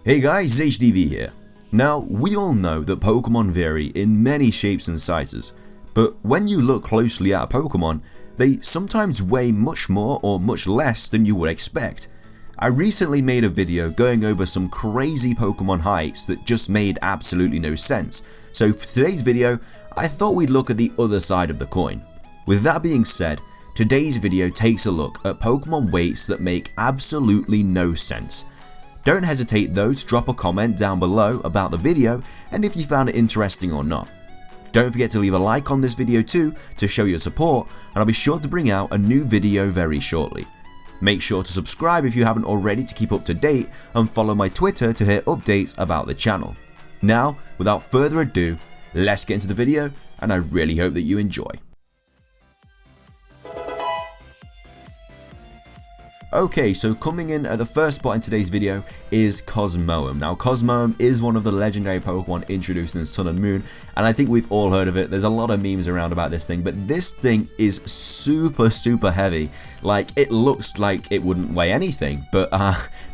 Hey guys, HDvee here. Now, we all know that Pokemon vary in many shapes and sizes, but when you look closely at a Pokemon, they sometimes weigh much more or much less than you would expect. I recently made a video going over some crazy Pokemon heights that just made absolutely no sense, so for today's video, I thought we'd look at the other side of the coin. With that being said, today's video takes a look at Pokemon weights that make absolutely no sense. Don't hesitate though to drop a comment down below about the video and if you found it interesting or not. Don't forget to leave a like on this video too to show your support, and I'll be sure to bring out a new video very shortly. Make sure to subscribe if you haven't already to keep up to date, and follow my Twitter to hear updates about the channel. Now, without further ado, let's get into the video, and I really hope that you enjoy. Okay, so coming in at the first spot in today's video is Cosmoem. Now, Cosmoem is one of the legendary Pokemon introduced in Sun and Moon, and I think we've all heard of it. There's a lot of memes around about this thing, but this thing is super heavy. Like, it looks like it wouldn't weigh anything, but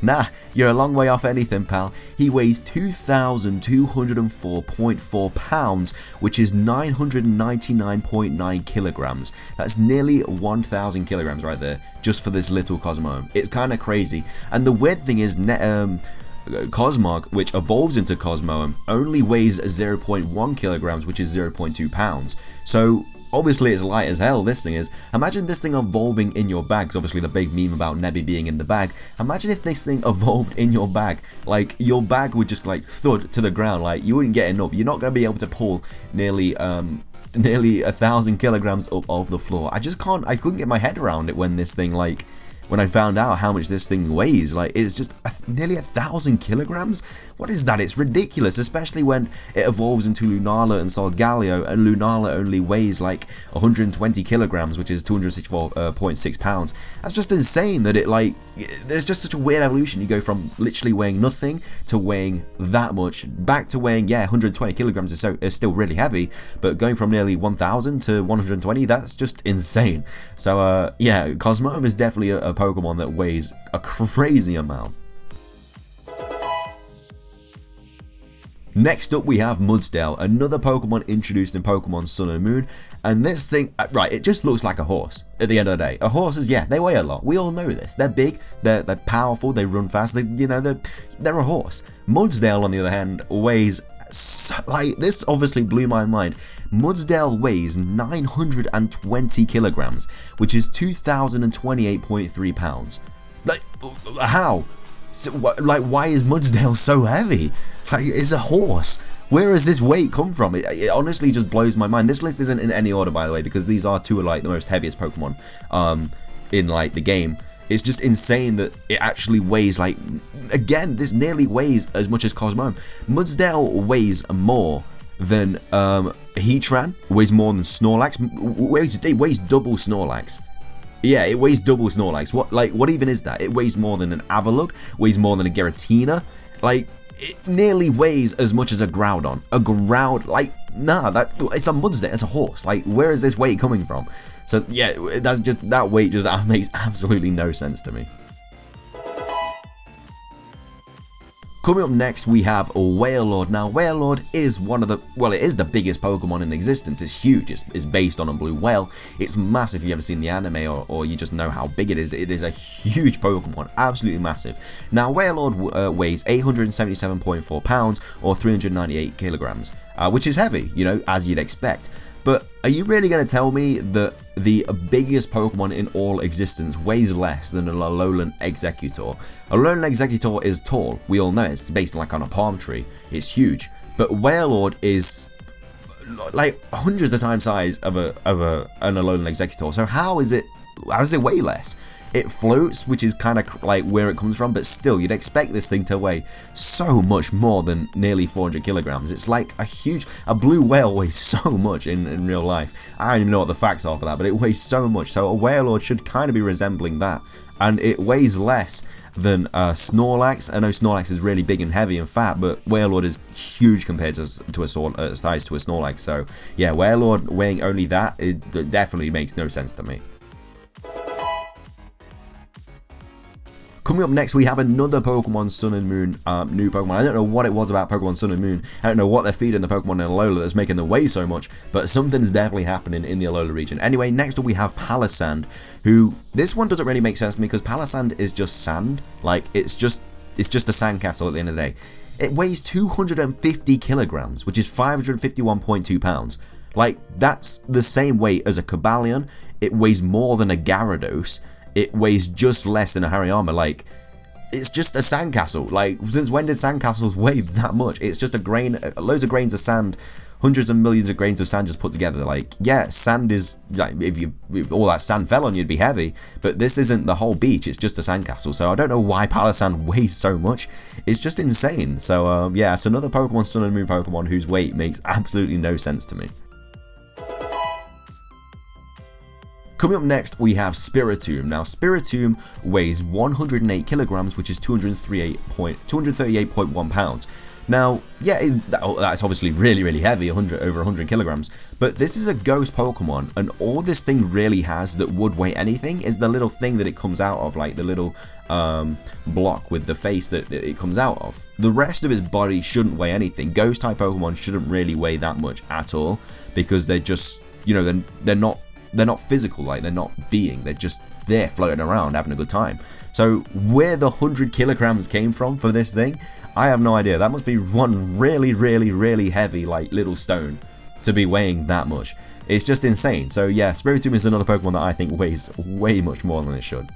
nah, you're a long way off anything, pal. He weighs 2,204.4 pounds, which is 999.9 kilograms. That's nearly 1,000 kilograms right there, just for this little Cosmoem. It's kind of crazy, and the weird thing is Cosmog, which evolves into Cosmoem, only weighs 0.1 kilograms, which is 0.2 pounds. So obviously it's light as hell, this thing is. Imagine this thing evolving in your bag. Obviously the big meme about Nebby being in the bag. Imagine if this thing evolved in your bag. Like, your bag would just like thud to the ground, like you wouldn't get it up. You're not going to be able to pull nearly 1,000 kilograms up off the floor. I couldn't get my head around it when I found out how much this thing weighs. Like, it's just nearly 1,000 kilograms? What is that? It's ridiculous, especially when it evolves into Lunala and Solgaleo, and Lunala only weighs like 120 kilograms, which is 264.6 pounds. That's just insane that there's just such a weird evolution. You go from literally weighing nothing to weighing that much, back to weighing, 120 kilograms is still really heavy, but going from nearly 1,000 to 120, that's just insane. So yeah, Cosmoem is definitely a Pokemon that weighs a crazy amount. Next up we have Mudsdale, another Pokemon introduced in Pokemon Sun and Moon, and this thing, right, it just looks like a horse at the end of the day. Horses, they weigh a lot, we all know this. They're big, they're powerful, they run fast, they're a horse. Mudsdale on the other hand weighs, this obviously blew my mind. Mudsdale weighs 920 kilograms, which is 2,028.3 pounds. Like, how? So, why is Mudsdale so heavy? Like, it's a horse. Where does this weight come from? It honestly just blows my mind. This list isn't in any order, by the way, because these are two of the most heaviest Pokemon in the game. It's just insane that it actually weighs again, this nearly weighs as much as Cosmoem. Mudsdale weighs more than Heatran, weighs more than Snorlax, it weighs double Snorlax. Yeah, it weighs double Snorlax. What even is that? It weighs more than an Avalugg, weighs more than a Giratina. It nearly weighs as much as a Groudon. It's a Mudsdale, it's a horse. Where is this weight coming from? So yeah, that weight just makes absolutely no sense to me. Coming up next, we have Wailord. Now, Wailord is it is the biggest Pokemon in existence. It's huge. It's based on a blue whale. It's massive. If you've ever seen the anime or you just know how big it is a huge Pokemon. Absolutely massive. Now, Wailord weighs 877.4 pounds or 398 kilograms, which is heavy, as you'd expect. But are you really going to tell me that the biggest Pokemon in all existence weighs less than a Alolan Executor? Alolan Executor is tall, we all know, it's based on a palm tree, it's huge, but Wailord is hundreds of times size of an Alolan Executor, so how does it weigh less? It floats, which is kind of where it comes from, but still, you'd expect this thing to weigh so much more than nearly 400 kilograms. It's like a blue whale weighs so much in real life. I don't even know what the facts are for that, but it weighs so much, so a Wailord should kind of be resembling that. And it weighs less than Snorlax. I know Snorlax is really big and heavy and fat, but Wailord is huge compared to a size to a Snorlax, so yeah, Wailord weighing only that, it definitely makes no sense to me. Coming up next, we have another Pokemon Sun and Moon new Pokemon. I don't know what it was about Pokemon Sun and Moon. I don't know what they're feeding the Pokemon in Alola that's making them weigh so much, but something's definitely happening in the Alola region. Anyway, next up we have Palossand, who, this one doesn't really make sense to me because Palossand is just sand. Like, it's just a sandcastle at the end of the day. It weighs 250 kilograms, which is 551.2 pounds. Like, that's the same weight as a Cobalion. It weighs more than a Gyarados. It weighs just less than a Hariyama. Like, it's just a sandcastle. Like, since when did sandcastles weigh that much? It's just a grain, loads of grains of sand, hundreds of millions of grains of sand just put together. Like, yeah, sand is, like, if all that sand fell on you, it'd be heavy, but this isn't the whole beach, it's just a sandcastle. So I don't know why Palossand weighs so much. It's just insane. So, yeah, it's another Pokemon Sun and Moon Pokemon whose weight makes absolutely no sense to me. Coming up next, we have Spiritomb. Now, Spiritomb weighs 108 kilograms, which is 238.1 pounds. Now, yeah, that's obviously really, really heavy, over 100 kilograms, but this is a ghost Pokemon, and all this thing really has that would weigh anything is the little thing that it comes out of, like the little block with the face that it comes out of. The rest of his body shouldn't weigh anything. Ghost-type Pokemon shouldn't really weigh that much at all, because they're just, you know, they're not physical, like they're not being, they're just there floating around having a good time. So where the 100 kilograms came from for this thing, I have no idea. That must be one really, really, really heavy, like, little stone to be weighing that much. It's just insane. So yeah, Spiritomb is another Pokemon that I think weighs way much more than it should.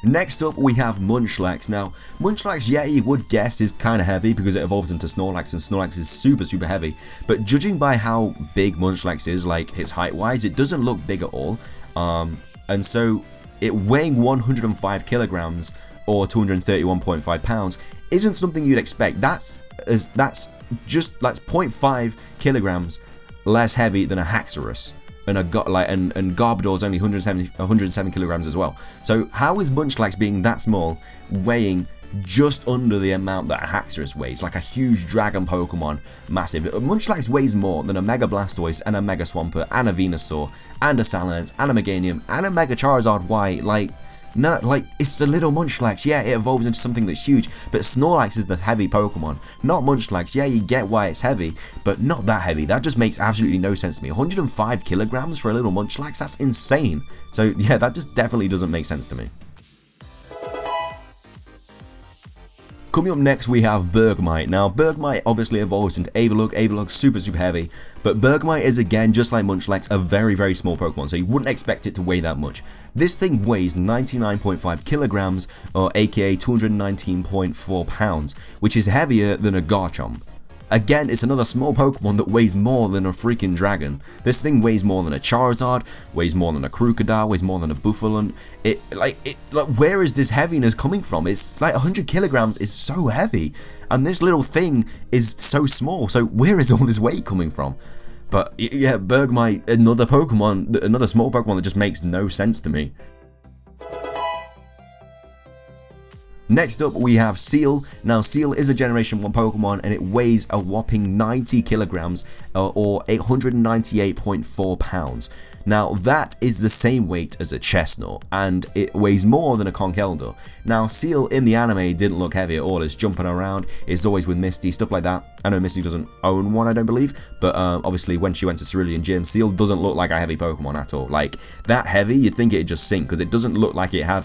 Next up, we have Munchlax. Now, Munchlax, yeah, you would guess is kind of heavy because it evolves into Snorlax, and Snorlax is super, super heavy. But judging by how big Munchlax is, like its height-wise, it doesn't look big at all. And so, it weighing 105 kilograms or 231.5 pounds isn't something you'd expect. That's 0.5 kilograms less heavy than a Haxorus. And Garbodor's only 107 kilograms as well. So how is Munchlax being that small, weighing just under the amount that a Haxorus weighs, like a huge dragon Pokemon, massive? Munchlax weighs more than a Mega Blastoise and a Mega Swampert and a Venusaur and a Salamence and a Meganium and a Mega Charizard Y. Like, no, like, it's the little Munchlax. Yeah, it evolves into something that's huge, but Snorlax is the heavy Pokemon, not Munchlax. Yeah, you get why it's heavy, but not that heavy. That just makes absolutely no sense to me. 105 kilograms for a little Munchlax? That's insane. So yeah, that just definitely doesn't make sense to me. Coming up next, we have Bergmite. Now, Bergmite obviously evolves into Avalugg. Avalugg's super, super heavy, but Bergmite is, again, just like Munchlax, a very, very small Pokemon, so you wouldn't expect it to weigh that much. This thing weighs 99.5 kilograms, or aka 219.4 pounds, which is heavier than a Garchomp. Again, it's another small Pokemon that weighs more than a freaking dragon. This thing weighs more than a Charizard, weighs more than a Crocodile, weighs more than a Buffalon. Where is this heaviness coming from? It's like 100 kilograms is so heavy, and this little thing is so small. So where is all this weight coming from? But yeah, Bergmite, another Pokemon, another small Pokemon that just makes no sense to me. Next up, we have Seel. Now, Seel is a Generation 1 Pokemon, and it weighs a whopping 90 kilograms, or 898.4 pounds. Now, that is the same weight as a Chestnut, and it weighs more than a Conkeldurr. Now, Seel in the anime didn't look heavy at all. It's jumping around, it's always with Misty, stuff like that. I know Misty doesn't own one, I don't believe, but obviously when she went to Cerulean Gym, Seel doesn't look like a heavy Pokemon at all. Like, that heavy, you'd think it'd just sink, because it doesn't look like it had...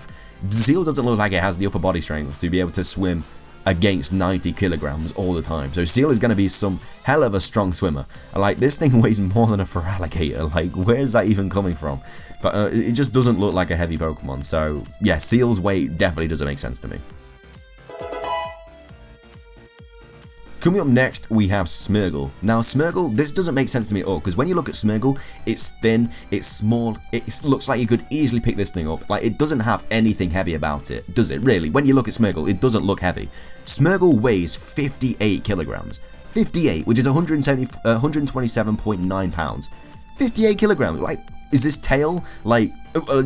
Seel doesn't look like it has the upper body strength to be able to swim against 90 kilograms all the time. So Seel is going to be some hell of a strong swimmer. Like, this thing weighs more than a Feraligatr. Like, where's that even coming from? But it just doesn't look like a heavy Pokemon. So yeah, Seal's weight definitely doesn't make sense to me. Coming up next, we have Smeargle. Now, Smeargle, this doesn't make sense to me at all, because when you look at Smeargle, it's thin, it's small, it looks like you could easily pick this thing up. Like, it doesn't have anything heavy about it, does it, really? When you look at Smeargle, it doesn't look heavy. Smeargle weighs 58 kilograms. 58, which is 127.9 pounds. 58 kilograms, like, is this tail, like,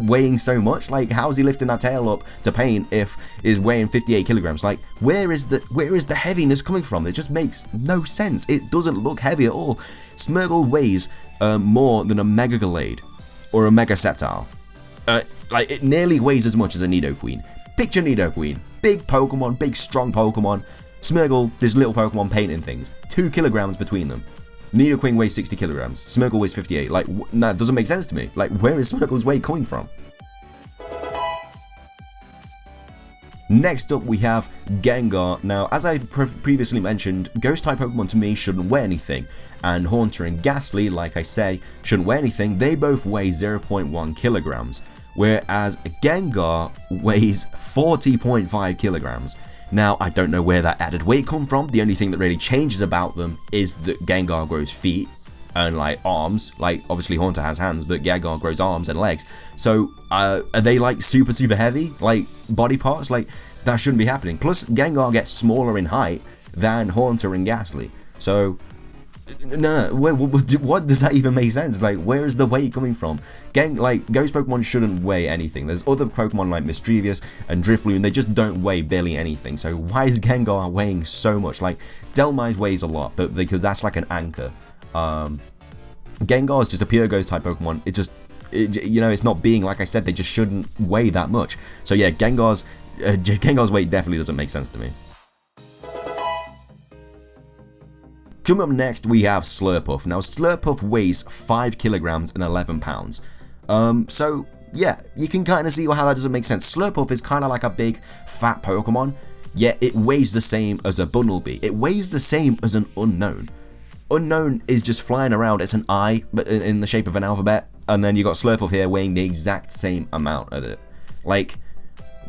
weighing so much? Like, how's he lifting that tail up to paint if it's weighing 58 kilograms? Like, where is the heaviness coming from? It just makes no sense. It doesn't look heavy at all. Smeargle weighs more than a Mega Gallade or a Mega Sceptile. Like, it nearly weighs as much as a Nidoqueen. Picture Nidoqueen, big Pokemon, big strong Pokemon. Smeargle, this little Pokemon painting things, 2 kilograms between them. Nidoqueen weighs 60 kilograms, Smeargle weighs 58. Like, nah, it doesn't make sense to me. Like, where is Smeargle's weight coming from? Next up we have Ganga. Now, as I previously mentioned, ghost type Pokemon to me shouldn't weigh anything, and Haunter and Ghastly, like I say, shouldn't weigh anything. They both weigh 0.1 kilograms, whereas Ganga weighs 40.5 kilograms. Now, I don't know where that added weight come from. The only thing that really changes about them is that Ganga grows feet and like arms. Like, obviously Haunter has hands, but Ganga grows arms and legs. So are they like super heavy, like body parts? Like, that shouldn't be happening. Plus Ganga gets smaller in height than Haunter and Ghastly. So no, what does that even make sense? Like, where is the weight coming from? Like, ghost Pokemon shouldn't weigh anything. There's other Pokemon like Mischievous and Drifloon, they just don't weigh barely anything. So why is Gengar weighing so much? Like, Delmise weighs a lot, but because that's like an anchor. Gengar is just a pure ghost type Pokemon. You know, it's not being, like I said, they just shouldn't weigh that much. So yeah, Gengar's weight definitely doesn't make sense to me. Coming up next, we have Slurpuff. Now, Slurpuff weighs 5 kilograms and 11 pounds. So yeah, you can kind of see how that doesn't make sense. Slurpuff is kind of like a big fat Pokemon, yet it weighs the same as a Bunnelby. It weighs the same as an Unknown. Unknown is just flying around. It's an I, but in the shape of an alphabet. And then you got Slurpuff here weighing the exact same amount of it. Like,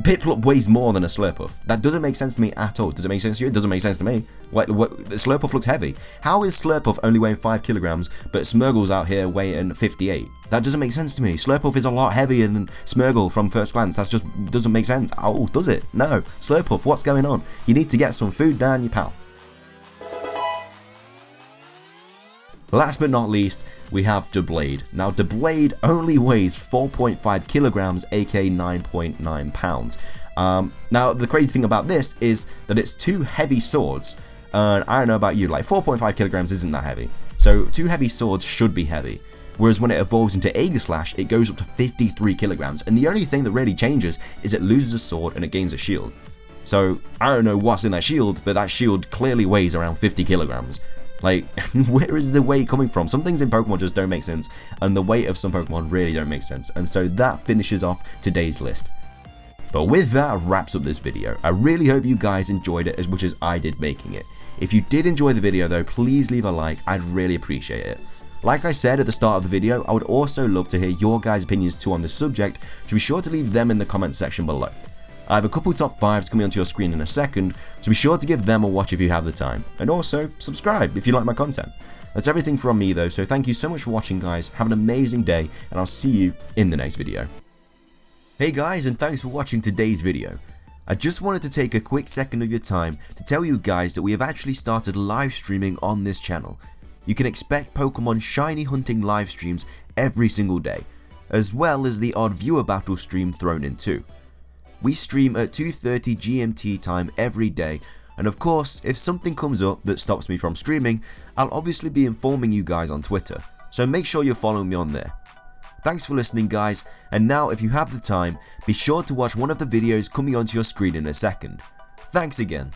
Piplup weighs more than a Slurpuff. That doesn't make sense to me at all. Does it make sense to you? It doesn't make sense to me. What, Slurpuff looks heavy. How is Slurpuff only weighing 5 kilograms, but Smeargle's out here weighing 58? That doesn't make sense to me. Slurpuff is a lot heavier than Smeargle from first glance. That just doesn't make sense. Oh, does it? No. Slurpuff, what's going on? You need to get some food down your pal. Last but not least, we have Doublade. Now, Doublade only weighs 4.5 kilograms, aka 9.9 pounds. Now, the crazy thing about this is that it's 2 heavy swords. I don't know about you, like 4.5 kilograms isn't that heavy. So 2 heavy swords should be heavy. Whereas when it evolves into Aegislash, it goes up to 53 kilograms. And the only thing that really changes is it loses a sword and it gains a shield. So I don't know what's in that shield, but that shield clearly weighs around 50 kilograms. Like, where is the weight coming from? Some things in Pokemon just don't make sense, and the weight of some Pokemon really don't make sense, and so that finishes off today's list. But with that wraps up this video. I really hope you guys enjoyed it as much as I did making it. If you did enjoy the video though, please leave a like, I'd really appreciate it. Like I said at the start of the video, I would also love to hear your guys' opinions too on this subject, so be sure to leave them in the comments section below. I have a couple top 5s coming onto your screen in a second, so be sure to give them a watch if you have the time. And also, subscribe if you like my content. That's everything from me though, so thank you so much for watching guys, have an amazing day, and I'll see you in the next video. Hey guys, and thanks for watching today's video. I just wanted to take a quick second of your time to tell you guys that we have actually started live streaming on this channel. You can expect Pokemon shiny hunting live streams every single day, as well as the odd viewer battle stream thrown in too. We stream at 2:30 GMT time every day, and of course, if something comes up that stops me from streaming, I'll obviously be informing you guys on Twitter, so make sure you're following me on there. Thanks for listening guys, and now if you have the time, be sure to watch one of the videos coming onto your screen in a second. Thanks again.